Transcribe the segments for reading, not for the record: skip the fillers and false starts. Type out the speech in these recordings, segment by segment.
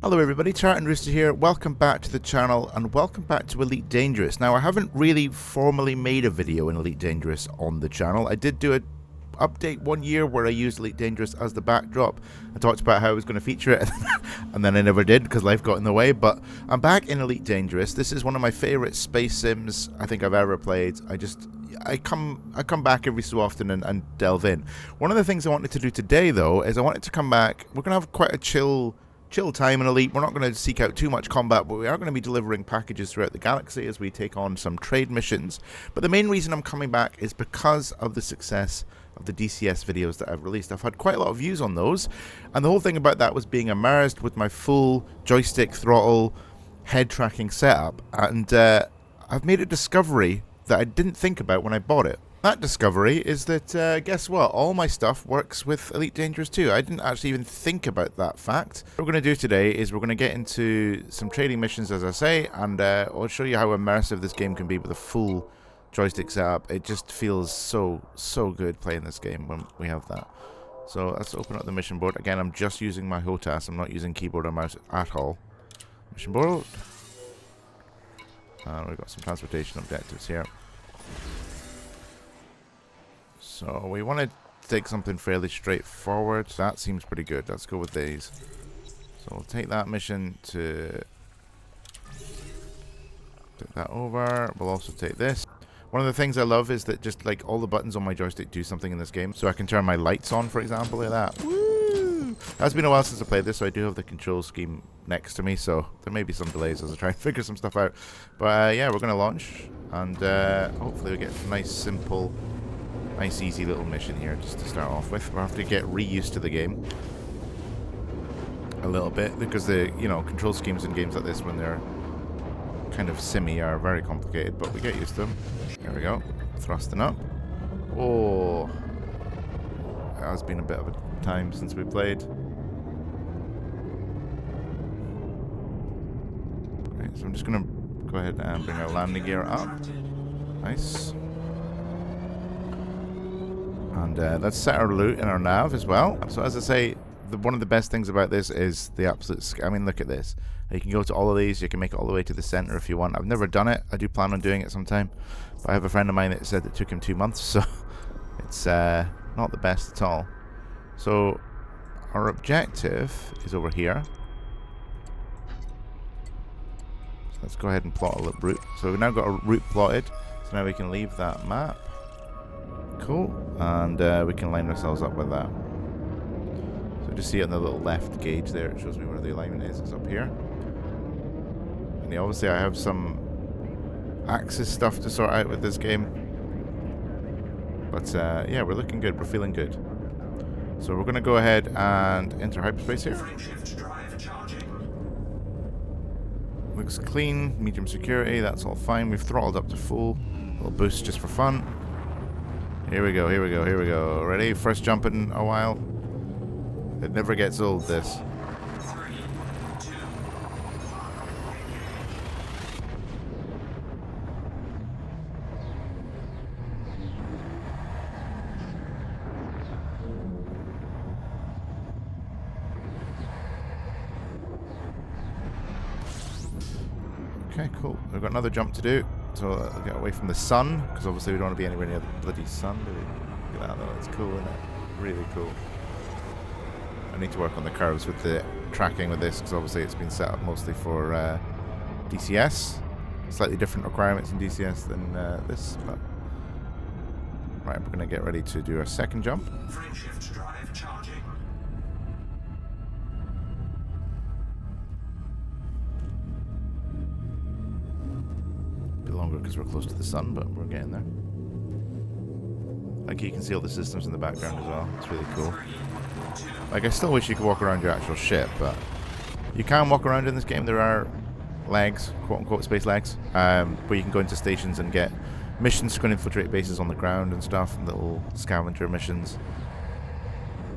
Hello everybody, Chart and Rooster here. Welcome back to the channel and welcome back to Elite Dangerous. Now I haven't really formally made a video in Elite Dangerous on the channel. I did do an update 1 year where I used Elite Dangerous as the backdrop. I talked about how I was going to feature it and then I never did because life got in the way. But I'm back in Elite Dangerous. This is one of my favorite space sims I think I've ever played. I come back every so often and delve in. One of the things I wanted to do today though is I wanted to come back. We're going to have quite a chill time in Elite. We're not going to seek out too much combat, but we are going to be delivering packages throughout the galaxy as we take on some trade missions. But the main reason I'm coming back is because of the success of the DCS videos that I've released. I've had quite a lot of views on those, and the whole thing about that was being immersed with my full joystick throttle head tracking setup, and I've made a discovery that I didn't think about when I bought it. That discovery is that, guess what, all my stuff works with Elite Dangerous 2. I didn't actually even think about that fact. What we're going to do today is we're going to get into some trading missions, as I say, and I'll show you how immersive this game can be with a full joystick setup. It just feels so good playing this game when we have that. So let's open up the mission board. Again, I'm just using my HOTAS. I'm not using keyboard or mouse at all. Mission board. We've got some transportation objectives here. So we want to take something fairly straightforward. That seems pretty good. Let's go with these. So we'll take that mission to take that over. We'll also take this. One of the things I love is that just like all the buttons on my joystick do something in this game. So I can turn my lights on, for example, like that. Woo! It's been a while since I played this, so I do have the control scheme next to me. So there may be some delays as I try and figure some stuff out. But yeah, we're going to launch. And hopefully we get a nice, simple, nice easy little mission here just to start off with. We'll have to get re-used to the game a little bit because the control schemes in games like this when they're kind of simmy are very complicated, but we get used to them. There we go. Thrusting up. Oh, it has been a bit of a time since we played. Right, so I'm just going to go ahead and bring our landing gear up. Nice. And let's set our loot in our nav as well. So as I say, one of the best things about this is the absolute... I mean, look at this. You can go to all of these. You can make it all the way to the center if you want. I've never done it. I do plan on doing it sometime. But I have a friend of mine that said it took him 2 months. So it's not the best at all. So our objective is over here. So let's go ahead and plot a little route. So we've now got a route plotted. So now we can leave that map. Cool, and we can line ourselves up with that. So just see it on the little left gauge there, it shows me where the alignment is. It's up here. And yeah, obviously I have some axis stuff to sort out with this game. But yeah, we're looking good, we're feeling good. So we're going to go ahead and enter hyperspace here. Looks clean, medium security, that's all fine. We've throttled up to full. A little boost just for fun. Here we go, here we go, here we go. Ready? First jump in a while. It never gets old, this. Okay, cool. We've got another jump to do. So get away from the sun, because obviously we don't want to be anywhere near the bloody sun, do we? Look at that though, it's cool, isn't it? Really cool. I need to work on the curves with the tracking with this, because obviously it's been set up mostly for DCS. Slightly different requirements in DCS than this, but... Right, we're going to get ready to do our second jump. Frameshift drive charging. Longer because we're close to the sun, but we're getting there. Like you can see all the systems in the background as well. It's really cool. Like I still wish you could walk around your actual ship, but you can walk around in this game. There are legs, quote unquote space legs, where you can go into stations and get missions to go and infiltrate bases on the ground and stuff, and little scavenger missions.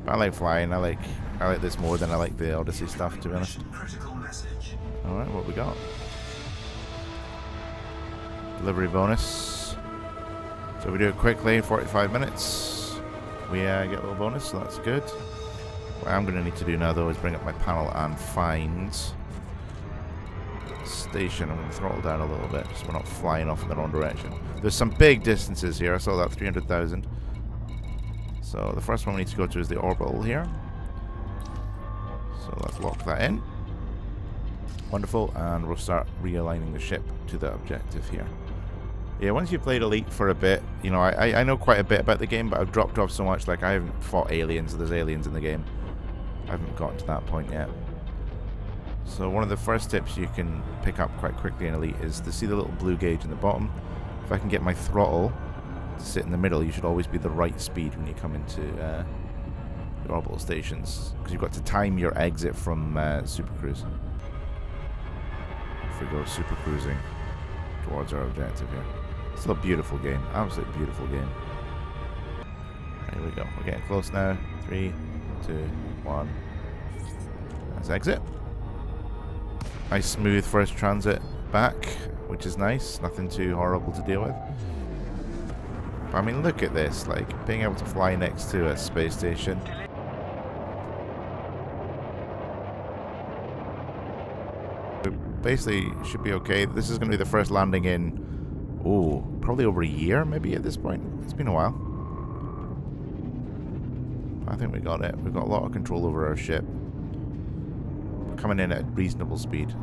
But I like flying. I like this more than I like the Odyssey stuff, to be honest. Alright, what we got? Delivery bonus. So we do it quickly, 45 minutes. We get a little bonus, so that's good. What I'm going to need to do now, though, is bring up my panel and find station. I'm going to throttle down a little bit so we're not flying off in the wrong direction. There's some big distances here. I saw that 300,000. So the first one we need to go to is the orbital here. So let's lock that in. Wonderful, and we'll start realigning the ship to the objective here. Yeah, once you've played Elite for a bit, you know, I know quite a bit about the game, but I've dropped off so much. Like, I haven't fought aliens. There's aliens in the game. I haven't gotten to that point yet. So one of the first tips you can pick up quite quickly in Elite is to see the little blue gauge in the bottom. If I can get my throttle to sit in the middle, you should always be the right speed when you come into the orbital stations, because you've got to time your exit from Super Cruise. If we go super cruising towards our objective here. Still a beautiful game. Absolutely beautiful game. Here we go. We're getting close now. 3, 2, 1. Let's exit. Nice smooth first transit back, which is nice. Nothing too horrible to deal with. But, I mean, look at this. Like, being able to fly next to a space station. We basically should be okay. This is going to be the first landing in, oh, probably over a year, maybe at this point. It's been a while. I think we got it. We've got a lot of control over our ship. We're coming in at reasonable speed.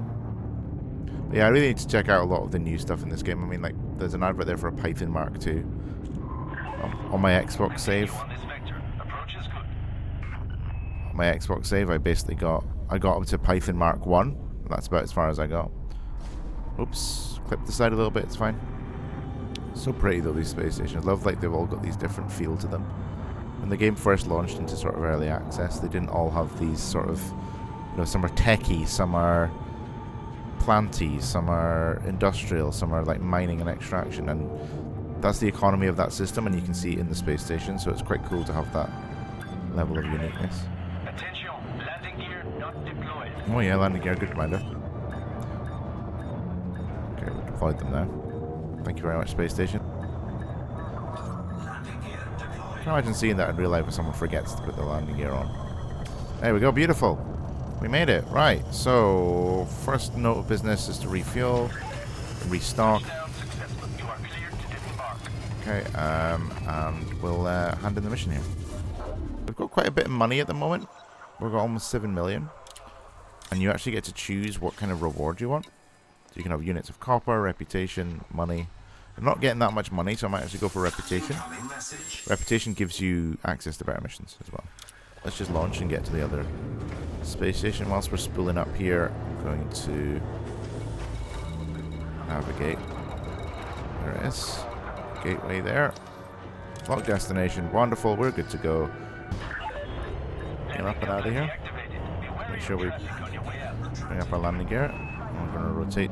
But yeah, I really need to check out a lot of the new stuff in this game. I mean, like, there's an advert there for a Python Mark II on my Xbox save. On my Xbox save, I basically got up to Python Mark I. That's about as far as I got. Oops, clip the side a little bit, it's fine. So pretty though, these space stations. Love, like, they've all got these different feel to them. When the game first launched into sort of early access, they didn't all have these sort of, you know, some are techy, some are planty, some are industrial, some are like mining and extraction, and that's the economy of that system, and you can see it in the space station, so it's quite cool to have that level of uniqueness. Attention, landing gear not deployed. Oh yeah, landing gear, good reminder. Okay, we've deployed them now. Thank you very much, space station. Landing gear deployed. I can imagine seeing that in real life when someone forgets to put the landing gear on. There we go, beautiful. We made it. Right, so first note of business is to refuel, restock. Okay, and we'll hand in the mission here. We've got quite a bit of money at the moment. We've got almost 7 million. And you actually get to choose what kind of reward you want. So you can have units of copper, reputation, money. I'm not getting that much money, so I might actually go for reputation. Reputation gives you access to better missions as well. Let's just launch and get to the other space station. Whilst we're spooling up here, I'm going to navigate. There it is. Gateway there. Lock destination. Wonderful. We're good to go. Get up and out of here. Make sure we bring up our landing gear. I'm going to rotate.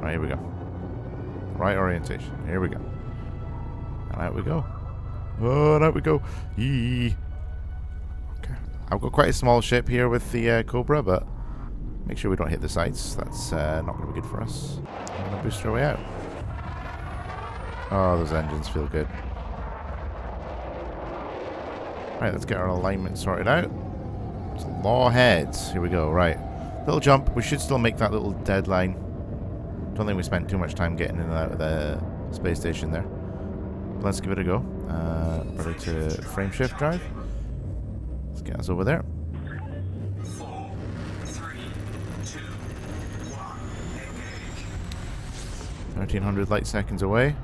Right, here we go. Right orientation. Here we go. And out we go. Oh, and out we go. Yee. Okay. I've got quite a small ship here with the Cobra, but make sure we don't hit the sights. That's not going to be good for us. I'm going to boost our way out. Oh, those engines feel good. Right, let's get our alignment sorted out. It's law heads. Here we go. Right. Little jump. We should still make that little deadline. Don't think we spent too much time getting in and out of the space station there. But let's give it a go. Ready to frame shift drive. Let's get us over there. 4, 3, 2, 1, engage. 1300 light seconds away.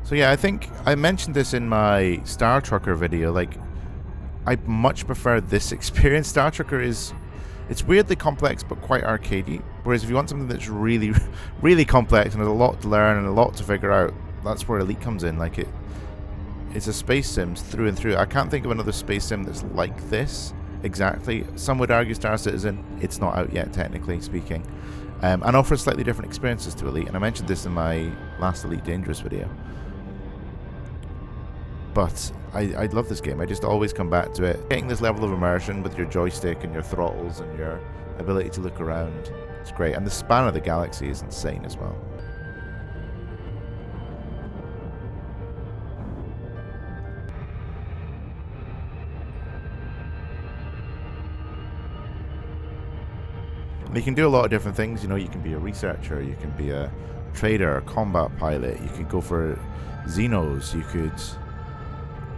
So yeah, I think I mentioned this in my Star Trucker video. Like, I much prefer this experience. Star Trucker is, it's weirdly complex but quite arcadey. Whereas if you want something that's really, really complex and there's a lot to learn and a lot to figure out, that's where Elite comes in. Like, it's a space sim through and through. I can't think of another space sim that's like this exactly. Some would argue Star Citizen. It's not out yet, technically speaking, and offers slightly different experiences to Elite. And I mentioned this in my last Elite Dangerous video. But I love this game. I just always come back to it. Getting this level of immersion with your joystick and your throttles and your ability to look around, it's great. And the span of the galaxy is insane as well. And you can do a lot of different things. You know, you can be a researcher, you can be a trader, a combat pilot, you could go for Xenos, you could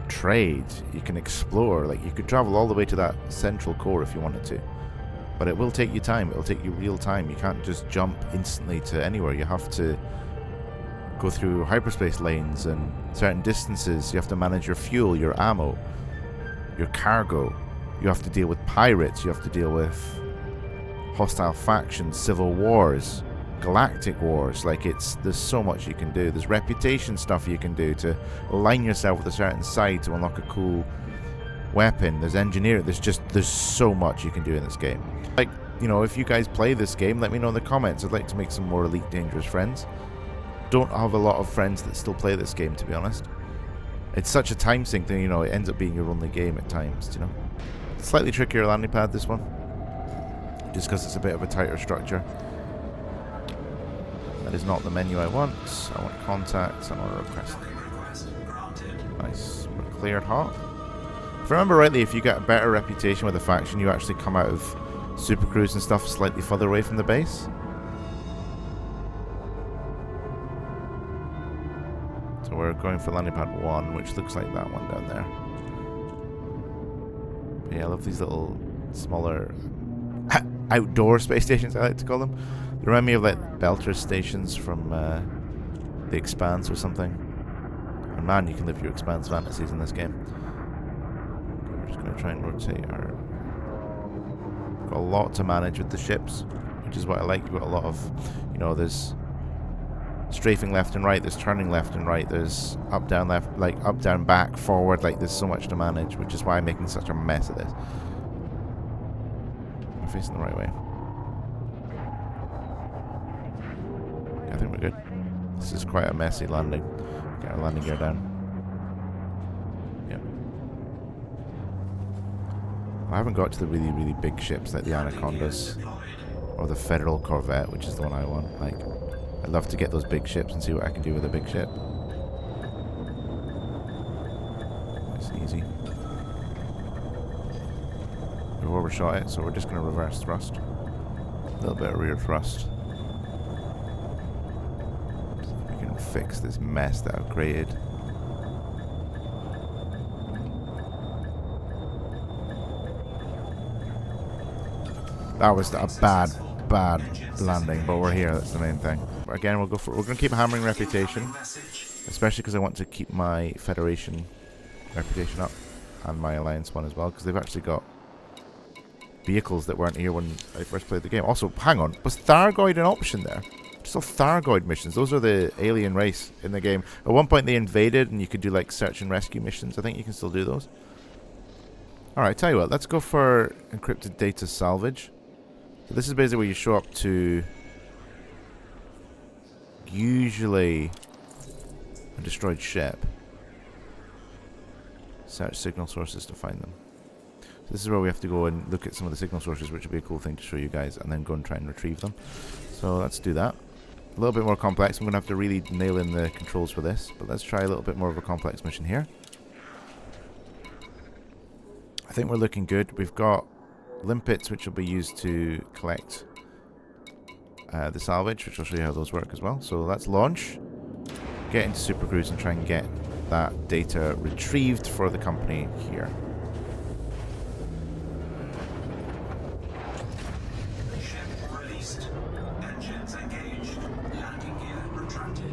trade, you can explore. Like, you could travel all the way to that central core if you wanted to. But it will take you time. It'll take you real time. You can't just jump instantly to anywhere. You have to go through hyperspace lanes and certain distances. You have to manage your fuel, your ammo, your cargo. You have to deal with pirates. You have to deal with hostile factions, civil wars, galactic wars. Like, there's so much you can do. There's reputation stuff you can do to align yourself with a certain side to unlock a cool weapon. There's engineering. There's so much you can do in this game. Like, you know, if you guys play this game, let me know in the comments. I'd like to make some more Elite Dangerous friends. Don't have a lot of friends that still play this game, to be honest. It's such a time sink thing, you know, it ends up being your only game at times, you know. Slightly trickier landing pad, this one, just because it's a bit of a tighter structure. That is not the menu I want. I want contacts and order request. Nice. We're cleared hot. If I remember rightly, if you get a better reputation with a faction, you actually come out of Super Cruise and stuff slightly further away from the base. So we're going for landing pad 1, which looks like that one down there. But yeah, I love these little smaller outdoor space stations, I like to call them. They remind me of like Belter stations from The Expanse or something. And man, you can live your Expanse fantasies in this game. Okay, we're just going to try and rotate our... Got a lot to manage with the ships, which is what I like. You've got a lot of, you know, there's strafing left and right, there's turning left and right, there's up, down, left, like up, down, back, forward. Like, there's so much to manage, which is why I'm making such a mess of this. Am I facing the right way? Yeah, I think we're good. This is quite a messy landing. Get our landing gear down. Yep. I haven't got to the really, really big ships like the Anacondas or the Federal Corvette, which is the one I want. Like, I'd love to get those big ships and see what I can do with a big ship. It's easy. We've overshot it, so we're just going to reverse thrust. A little bit of rear thrust. So we can fix this mess that I've created. That was a bad landing, but we're here. That's the main thing. Again, we're going to keep hammering reputation, especially because I want to keep my Federation reputation up and my Alliance one as well, because they've actually got vehicles that weren't here when I first played the game. Also, hang on, was Thargoid an option there? Just saw Thargoid missions. Those are the alien race in the game. At one point they invaded, and you could do like search and rescue missions. I think you can still do those. Alright, tell you what, let's go for encrypted data salvage. So this is basically where you show up to usually a destroyed ship. Search signal sources to find them. So this is where we have to go and look at some of the signal sources, which would be a cool thing to show you guys, and then go and try and retrieve them. So let's do that. A little bit more complex. I'm going to have to really nail in the controls for this, but let's try a little bit more of a complex mission here. I think we're looking good. We've got limpets, which will be used to collect the salvage, which I'll show you how those work as well. So let's launch, get into Super Cruise, and try and get that data retrieved for the company here. Ship released. Engines engaged. Landing gear retracted.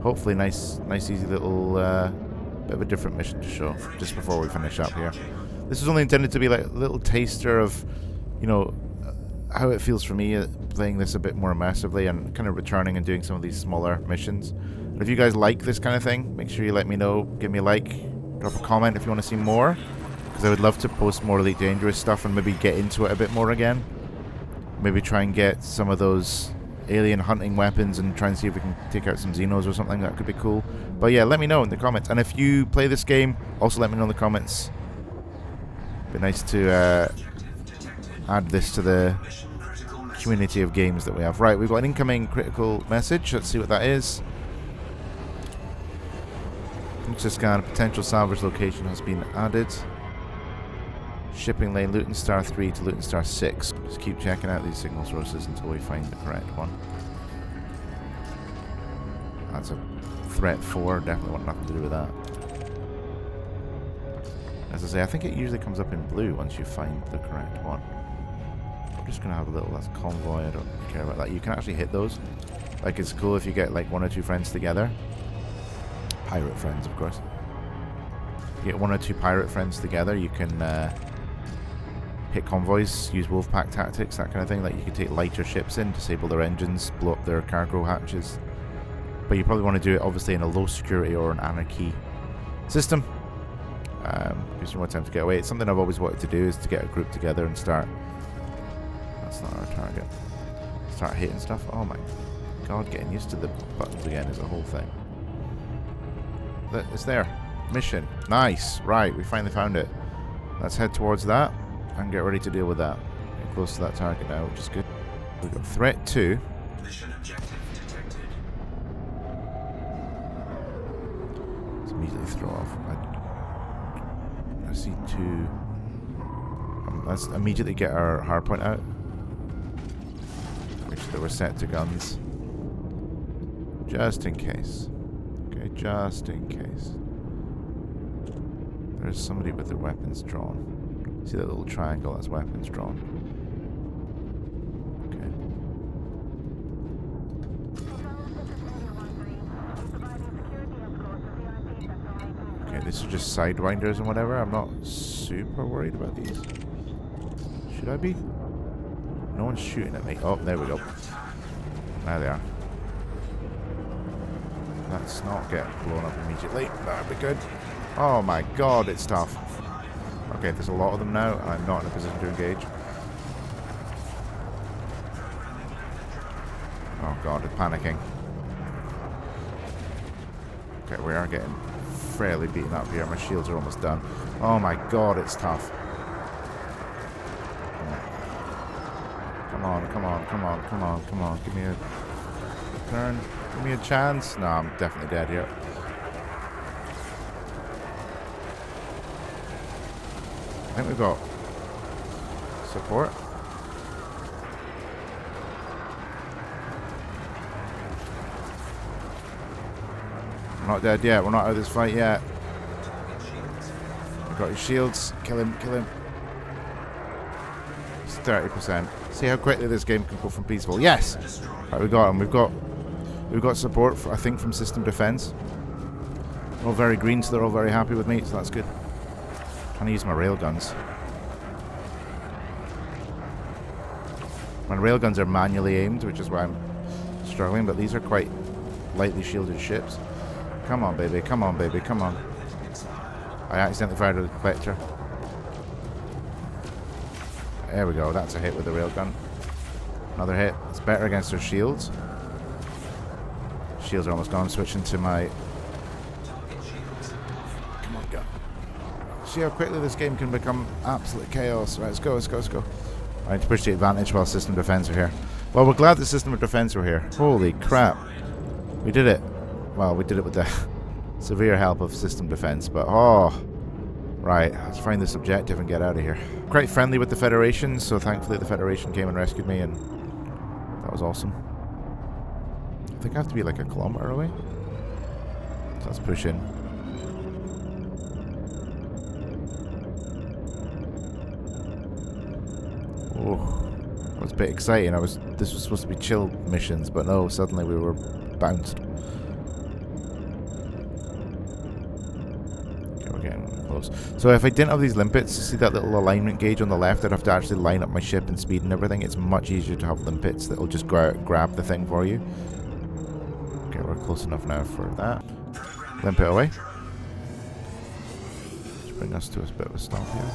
Hopefully nice easy little bit of a different mission to show just before we finish up here. This is only intended to be like a little taster of, you know, how it feels for me playing this a bit more immersively and kind of returning and doing some of these smaller missions. And if you guys like this kind of thing, make sure you let me know. Give me a like, drop a comment if you want to see more, because I would love to post more Elite Dangerous stuff and maybe get into it a bit more again. Maybe try and get some of those alien hunting weapons and try and see if we can take out some Xenos or something. That could be cool. But yeah, let me know in the comments. And if you play this game, also let me know in the comments. Be nice to add this to the community of games that we have. Right, we've got an incoming critical message. Let's see what that is. To scan, a potential salvage location has been added. Shipping lane, Luton Star 3 to Luton Star 6. Just keep checking out these signal sources until we find the correct one. That's a threat 4. Definitely want nothing to do with that. As I say, I think it usually comes up in blue once you find the correct one. I'm just going to have a little, that's convoy, I don't care about that. You can actually hit those. Like, it's cool if you get like 1 or 2 friends together. Pirate friends, of course. You get 1 or 2 pirate friends together, you can hit convoys, use wolfpack tactics, that kind of thing. Like, you can take lighter ships in, disable their engines, blow up their cargo hatches. But you probably want to do it, obviously, in a low security or an anarchy system. Gives you more time to get away. It's something I've always wanted to do, is to get a group together and start... That's not our target. Start hitting stuff. Oh my god, getting used to the buttons again is a whole thing. It's there. Mission. Nice. Right, we finally found it. Let's head towards that and get ready to deal with that. Get close to that target now, which is good. We've got threat 2. Mission objective detected. Let's immediately throw off. I see 2. Let's immediately get our hardpoint out. Make sure that we're set to guns. Just in case. Okay, just in case. There's somebody with their weapons drawn. See that little triangle? That's weapons drawn. Okay. Okay, these are just sidewinders and whatever. I'm not super worried about these. Should I be? No one's shooting at me. Oh, there we go. There they are. Let's not get blown up immediately. That would be good. Oh my god, it's tough. Okay, there's a lot of them now, and I'm not in a position to engage. Oh god, it's panicking. Okay, we are getting fairly beaten up here. My shields are almost done. Oh my god, it's tough. Come on, come on, come on, come on, come on. Give me a turn. Give me a chance. No, I'm definitely dead here. I think we've got support. We're not dead yet. We're not out of this fight yet. We've got your shields. Kill him, kill him. It's 30%. See how quickly this game can go from peaceful. Yes! Right, we got him. We've got support, I think, from system defense. All very green, so they're all very happy with me, so that's good. I'm trying to use my railguns. My railguns are manually aimed, which is why I'm struggling, but these are quite lightly shielded ships. Come on, baby. Come on, baby. Come on. I accidentally fired a deflector. There we go. That's a hit with the railgun. Another hit. It's better against their shields. Shields are almost gone. I'm switching to my... Come on, go. See how quickly this game can become absolute chaos. Right, let's go, let's go, let's go. I need to push the advantage while system defense are here. Well, we're glad the system of defense were here. Holy crap. We did it. Well, we did it with the severe help of system defense, but oh... Right, let's find this objective and get out of here. Quite friendly with the Federation, so thankfully the Federation came and rescued me, and that was awesome. I think I have to be like a kilometer away. So let's push in. Oh, that was a bit exciting. This was supposed to be chill missions, but no, suddenly we were bounced. Okay, we're getting close. So if I didn't have these limpets, see that little alignment gauge on the left, I'd have to actually line up my ship and speed and everything. It's much easier to have limpets that'll just go out and grab the thing for you. Okay, we're close enough now for that. Limp it away. Just bring us to a bit of a stop here.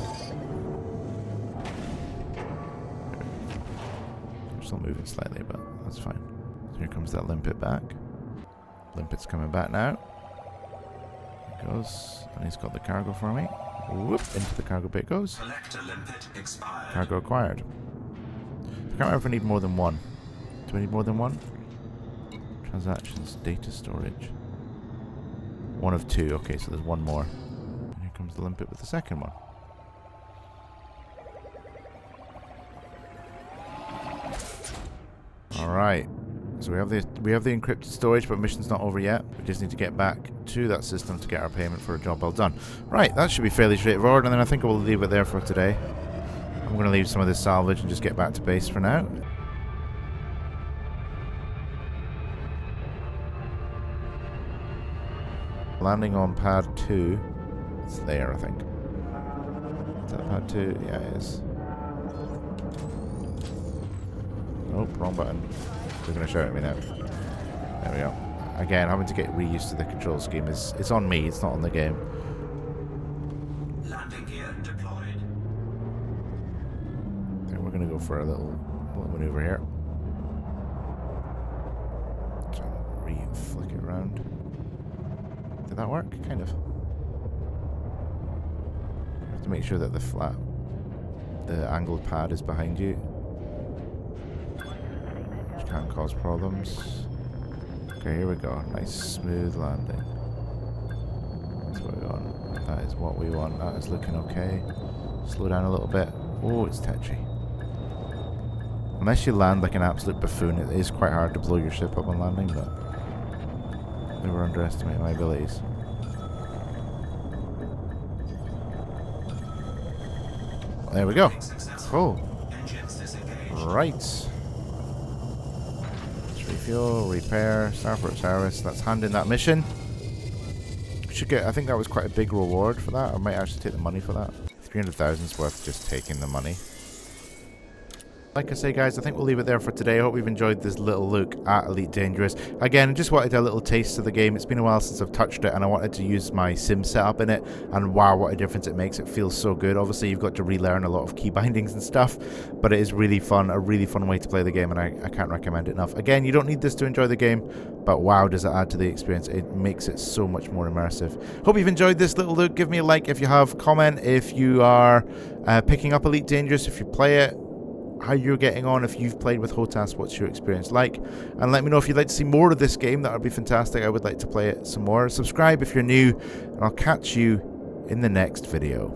We're still moving slightly, but that's fine. So here comes that limpet back. Limpet's coming back now. There it goes. And he's got the cargo for me. Whoop, into the cargo bay it goes. Cargo acquired. can't remember if I need more than one. Do I need more than one? Transactions, data storage. One of two. Okay, so there's one more. And here comes the limpet with the second one. Alright. So we have the encrypted storage, but mission's not over yet. We just need to get back to that system to get our payment for a job well done. Right, that should be fairly straightforward, and then I think we'll leave it there for today. I'm going to leave some of this salvage and just get back to base for now. Landing on pad 2. It's there, I think. Is that pad 2? Yeah, it is. Nope, wrong button. They're going to shout at me now. There we go. Again, having to get reused to the control scheme is it's on me, it's not on the game. Landing gear deployed. And we're going to go for a little maneuver here. Try and re-flick it around. Did that work? Kind of. You have to make sure that the angled pad is behind you, which can cause problems. Okay, here we go. Nice smooth landing. That's what we want. That is what we want. That is looking okay. Slow down a little bit. Oh, it's tetchy. Unless you land like an absolute buffoon, it is quite hard to blow your ship up on landing, but never underestimate my abilities. There we go. Cool. Right. Refuel, repair, starport service. Let's hand in that mission. Should get. I think that was quite a big reward for that. I might actually take the money for that. 300,000's worth just taking the money. Like I say, guys, I think we'll leave it there for today. I hope you've enjoyed this little look at Elite Dangerous. Again, I just wanted a little taste of the game. It's been a while since I've touched it, and I wanted to use my sim setup in it. And wow, what a difference it makes. It feels so good. Obviously, you've got to relearn a lot of key bindings and stuff, but it is really fun, a really fun way to play the game, and I can't recommend it enough. Again, you don't need this to enjoy the game, but wow, does it add to the experience. It makes it so much more immersive. Hope you've enjoyed this little look. Give me a like if you have. Comment if you are picking up Elite Dangerous, if you play it, how you're getting on, if you've played with HOTAS, what's your experience like, and let me know if you'd like to see more of this game. That would be fantastic. I would like to play it some more. Subscribe if you're new, and I'll catch you in the next video.